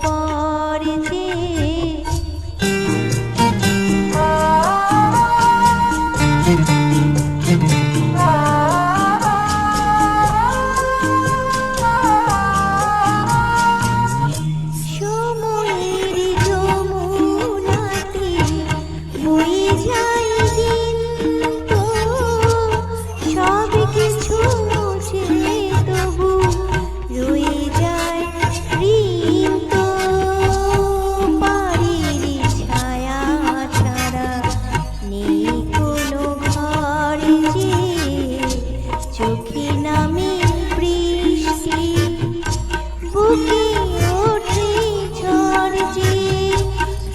পর যে সময়ের যমুনাতে বয়ে যায় দিন, তো সব কিছু মুছে তবু রয়ে যায় ঋণ, তো বাড়ির ছায়া ছাড়া নেই কোনো ঘর যে চোখে নামে বৃষ্টি, বুকে ওঠে ঝড় যে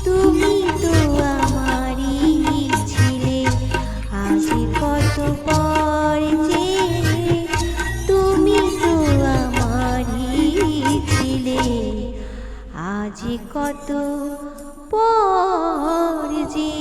তুমি তো আমারই ছিলে। আজ কত পর যে তুমি তো আমারই ছিলে, আজ কত পর যে।